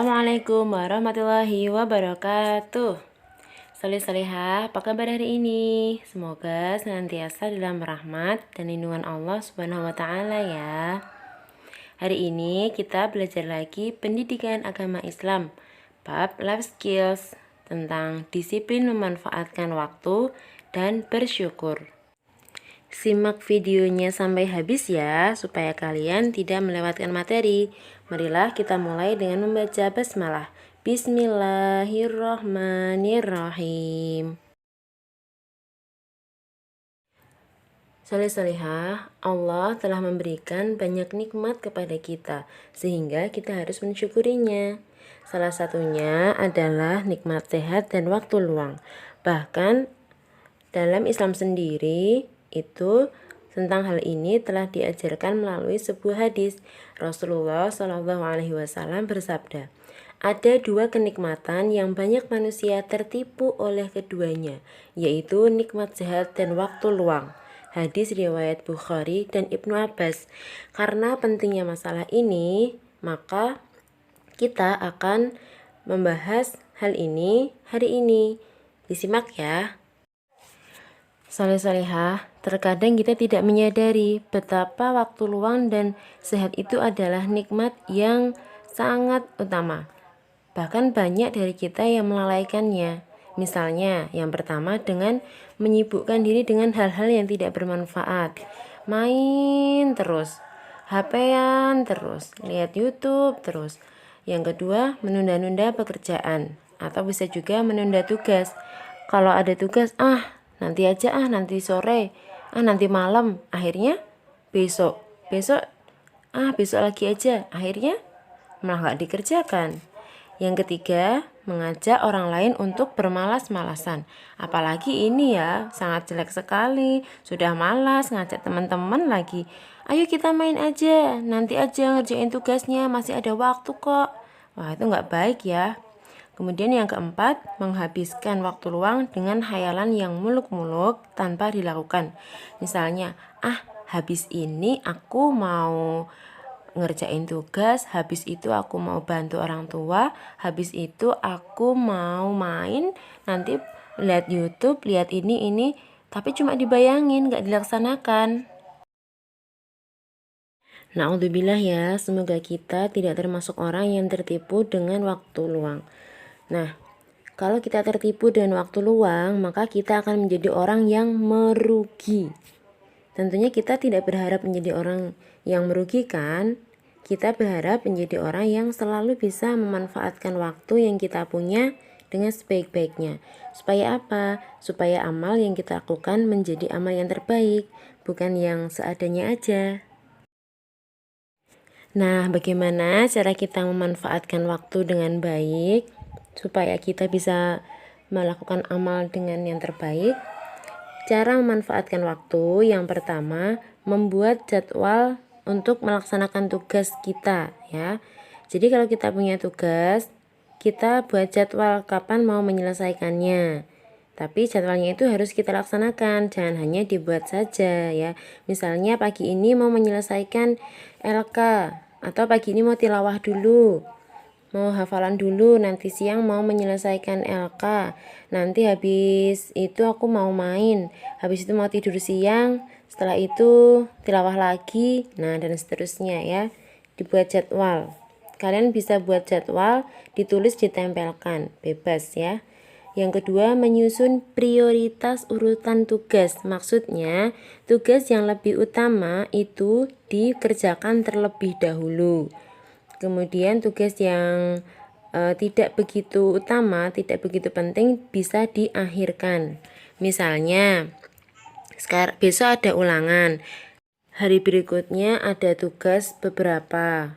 Assalamualaikum warahmatullahi wabarakatuh. Salih-salihah, apa kabar hari ini? Semoga senantiasa dalam rahmat dan lindungan Allah Subhanahu wa taala ya. Hari ini kita belajar lagi pendidikan agama Islam, bab life skills tentang disiplin memanfaatkan waktu dan bersyukur. Simak videonya sampai habis ya, supaya kalian tidak melewatkan materi. Marilah kita mulai dengan membaca basmalah. Bismillahirrahmanirrahim. Salih-salihah, Allah telah memberikan banyak nikmat kepada kita, sehingga kita harus mensyukurinya. Salah satunya adalah nikmat sehat dan waktu luang. Bahkan dalam Islam sendiri itu tentang hal ini telah diajarkan melalui sebuah hadis. Rasulullah Shallallahu Alaihi Wasallam bersabda, ada dua kenikmatan yang banyak manusia tertipu oleh keduanya, yaitu nikmat sehat dan waktu luang. Hadis riwayat Bukhari dan Ibnu Abbas. Karena pentingnya masalah ini, maka kita akan membahas hal ini hari ini. Disimak ya. Salih-salihah, terkadang kita tidak menyadari betapa waktu luang dan sehat itu adalah nikmat yang sangat utama. Bahkan banyak dari kita yang melalaikannya. Misalnya, yang pertama dengan menyibukkan diri dengan hal-hal yang tidak bermanfaat. Main terus, HP-an terus, lihat YouTube terus. Yang kedua, menunda-nunda pekerjaan atau bisa juga menunda tugas. Kalau ada tugas, nanti aja, nanti sore, nanti malam, akhirnya besok lagi aja, akhirnya malah gak dikerjakan. Yang ketiga, mengajak orang lain untuk bermalas-malasan. Apalagi ini ya, sangat jelek sekali. Sudah malas ngajak teman-teman lagi. Ayo kita main aja, nanti aja ngerjain tugasnya, masih ada waktu kok. Wah, itu gak baik ya. Kemudian yang keempat, menghabiskan waktu luang dengan hayalan yang muluk-muluk tanpa dilakukan. Misalnya, habis ini aku mau ngerjain tugas, habis itu aku mau bantu orang tua, habis itu aku mau main, nanti lihat YouTube, lihat ini, tapi cuma dibayangin, gak dilaksanakan. Na'udzubillah ya, semoga kita tidak termasuk orang yang tertipu dengan waktu luang. Nah, kalau kita tertipu dengan waktu luang, maka kita akan menjadi orang yang merugi. Tentunya kita tidak berharap menjadi orang yang merugikan. Kita berharap menjadi orang yang selalu bisa memanfaatkan waktu yang kita punya dengan sebaik-baiknya. Supaya apa? Supaya amal yang kita lakukan menjadi amal yang terbaik, bukan yang seadanya aja. Nah, bagaimana cara kita memanfaatkan waktu dengan baik supaya kita bisa melakukan amal dengan yang terbaik? Cara memanfaatkan waktu yang pertama, membuat jadwal untuk melaksanakan tugas kita ya. Jadi kalau kita punya tugas, kita buat jadwal kapan mau menyelesaikannya. Tapi jadwalnya itu harus kita laksanakan, jangan hanya dibuat saja ya. Misalnya pagi ini mau menyelesaikan LK, atau pagi ini mau tilawah dulu, mau hafalan dulu, nanti siang mau menyelesaikan LK, nanti habis itu aku mau main, habis itu mau tidur siang, setelah itu tilawah lagi, nah dan seterusnya ya. Dibuat jadwal, kalian bisa buat jadwal, ditulis, ditempelkan, bebas ya. Yang kedua, menyusun prioritas urutan tugas. Maksudnya, tugas yang lebih utama itu dikerjakan terlebih dahulu. Kemudian tugas yang tidak begitu utama, tidak begitu penting bisa diakhirkan. Misalnya, besok ada ulangan, hari berikutnya ada tugas beberapa,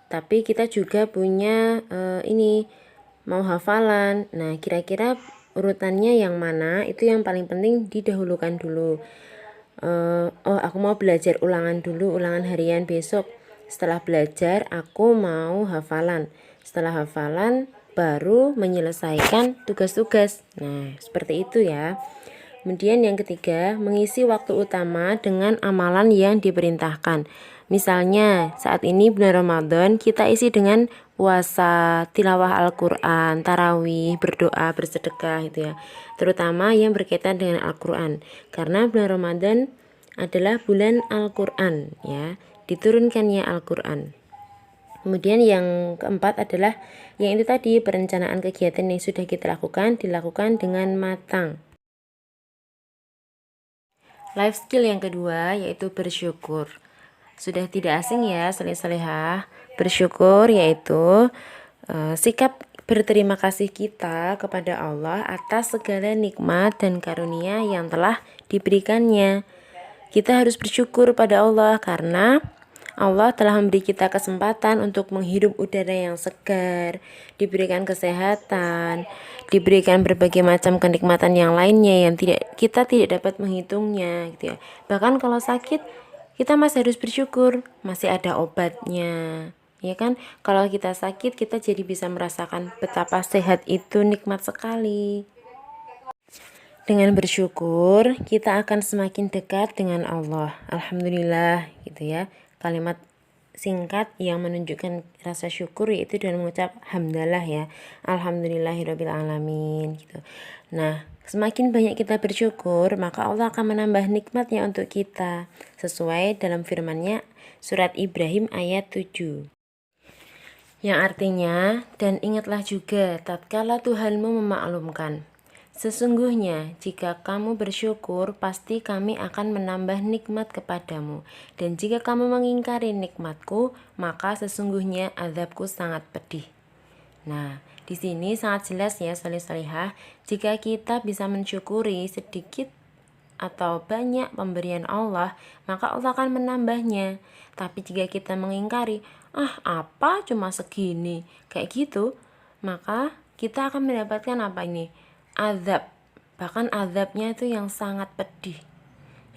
tapi kita juga punya mau hafalan. Nah, kira-kira urutannya yang mana? Itu yang paling penting didahulukan dulu. Aku mau belajar ulangan dulu, ulangan harian besok. Setelah belajar, aku mau hafalan. Setelah hafalan, baru menyelesaikan tugas-tugas. Nah, seperti itu ya. Kemudian yang ketiga, mengisi waktu utama dengan amalan yang diperintahkan. Misalnya, saat ini bulan Ramadan, kita isi dengan puasa, tilawah Al-Quran, tarawih, berdoa, bersedekah gitu ya. Terutama yang berkaitan dengan Al-Quran. Karena bulan Ramadan adalah bulan Al-Quran ya, diturunkannya Al-Quran. Kemudian yang keempat adalah yang itu tadi, perencanaan kegiatan yang sudah kita lakukan dilakukan dengan matang. Life skill yang kedua yaitu bersyukur. Sudah tidak asing ya saleh-salehah, bersyukur yaitu sikap berterima kasih kita kepada Allah atas segala nikmat dan karunia yang telah diberikannya. Kita harus bersyukur pada Allah karena Allah telah memberi kita kesempatan untuk menghirup udara yang segar, diberikan kesehatan, diberikan berbagai macam kenikmatan yang lainnya yang kita tidak dapat menghitungnya gitu ya. Bahkan kalau sakit, kita masih harus bersyukur, masih ada obatnya. Ya kan? Kalau kita sakit, kita jadi bisa merasakan betapa sehat itu nikmat sekali. Dengan bersyukur, kita akan semakin dekat dengan Allah. Alhamdulillah gitu ya. Kalimat singkat yang menunjukkan rasa syukur yaitu dengan mengucap hamdalah ya. Alhamdulillahirabbil alamin gitu. Nah, semakin banyak kita bersyukur, maka Allah akan menambah nikmatnya untuk kita. Sesuai dalam firman-Nya surat Ibrahim ayat 7. Yang artinya, dan ingatlah juga tatkala Tuhanmu memaklumkan. Sesungguhnya, jika kamu bersyukur, pasti kami akan menambah nikmat kepadamu. Dan jika kamu mengingkari nikmatku, maka sesungguhnya azabku sangat pedih. Nah, di sini sangat jelas ya saleh-salehah, jika kita bisa mensyukuri sedikit atau banyak pemberian Allah, maka Allah akan menambahnya. Tapi jika kita mengingkari, apa cuma segini, kayak gitu, maka kita akan mendapatkan apa ini? Azab. Bahkan azabnya itu yang sangat pedih.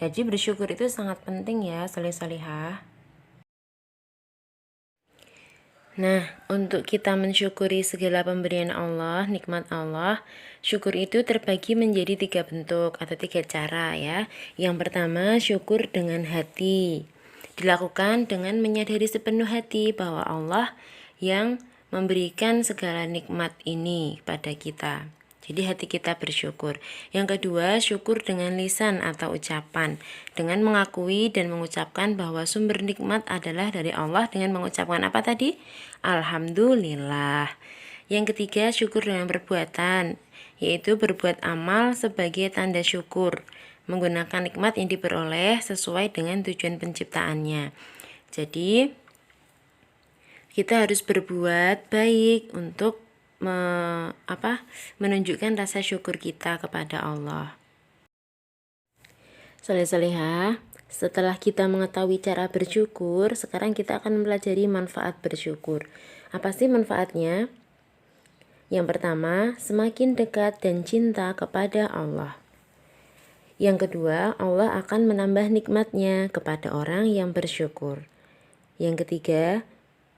Jadi bersyukur itu sangat penting ya saleh-salehah. Nah, untuk kita mensyukuri segala pemberian Allah, nikmat Allah, syukur itu terbagi menjadi 3 bentuk atau 3 cara ya. Yang pertama, syukur dengan hati. Dilakukan dengan menyadari sepenuh hati bahwa Allah yang memberikan segala nikmat ini pada kita. Jadi hati kita bersyukur. Yang kedua, syukur dengan lisan atau ucapan. Dengan mengakui dan mengucapkan bahwa sumber nikmat adalah dari Allah dengan mengucapkan apa tadi? Alhamdulillah. Yang ketiga, syukur dengan perbuatan, yaitu berbuat amal sebagai tanda syukur, menggunakan nikmat yang diperoleh sesuai dengan tujuan penciptaannya. Jadi, kita harus berbuat baik untuk menunjukkan rasa syukur kita kepada Allah. Saleh-salehah, setelah kita mengetahui cara bersyukur, sekarang kita akan mempelajari manfaat bersyukur. Apa sih manfaatnya? Yang pertama, semakin dekat dan cinta kepada Allah. Yang kedua, Allah akan menambah nikmatnya kepada orang yang bersyukur. Yang ketiga,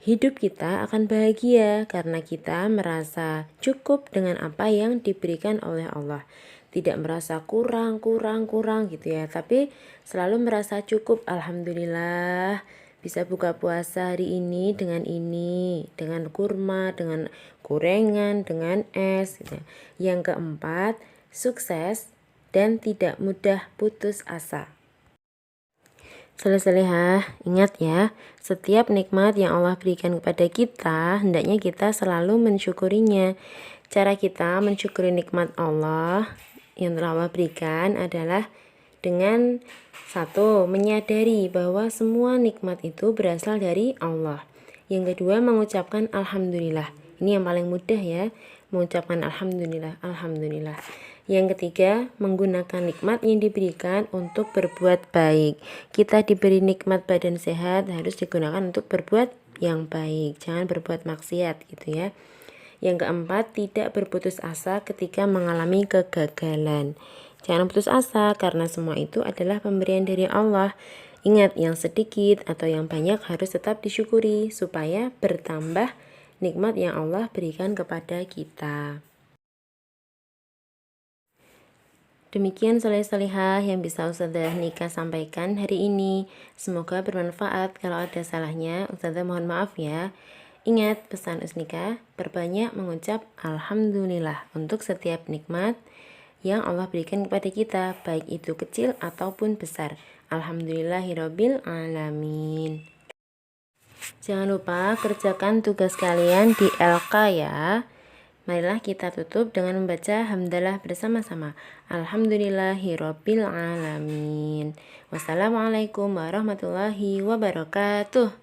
hidup kita akan bahagia karena kita merasa cukup dengan apa yang diberikan oleh Allah. Tidak merasa kurang gitu ya, tapi selalu merasa cukup. Alhamdulillah, bisa buka puasa hari ini, dengan kurma, dengan gorengan, dengan es gitu. Yang keempat, sukses dan tidak mudah putus asa. Saleh-salehah, ingat ya, setiap nikmat yang Allah berikan kepada kita, hendaknya kita selalu mensyukurinya. Cara kita mensyukuri nikmat Allah yang telah Allah berikan adalah dengan satu, menyadari bahwa semua nikmat itu berasal dari Allah. Yang kedua, mengucapkan Alhamdulillah. Ini yang paling mudah ya, mengucapkan Alhamdulillah, Alhamdulillah. Yang ketiga, menggunakan nikmat yang diberikan untuk berbuat baik. Kita diberi nikmat badan sehat, harus digunakan untuk berbuat yang baik. Jangan berbuat maksiat gitu ya. Yang keempat, tidak berputus asa ketika mengalami kegagalan. Jangan putus asa karena semua itu adalah pemberian dari Allah. Ingat, yang sedikit atau yang banyak harus tetap disyukuri supaya bertambah nikmat yang Allah berikan kepada kita. Demikian soleh-solehah yang bisa Ustazah Nika sampaikan hari ini. Semoga bermanfaat. Kalau ada salahnya, Ustazah mohon maaf ya. Ingat pesan Usnika, perbanyak mengucap Alhamdulillah untuk setiap nikmat yang Allah berikan kepada kita, baik itu kecil ataupun besar. Alhamdulillahirabbil alamin. Jangan lupa kerjakan tugas kalian di LK ya. Marilah kita tutup dengan membaca hamdalah bersama-sama. Alhamdulillahirabbil alamin. Wassalamualaikum warahmatullahi wabarakatuh.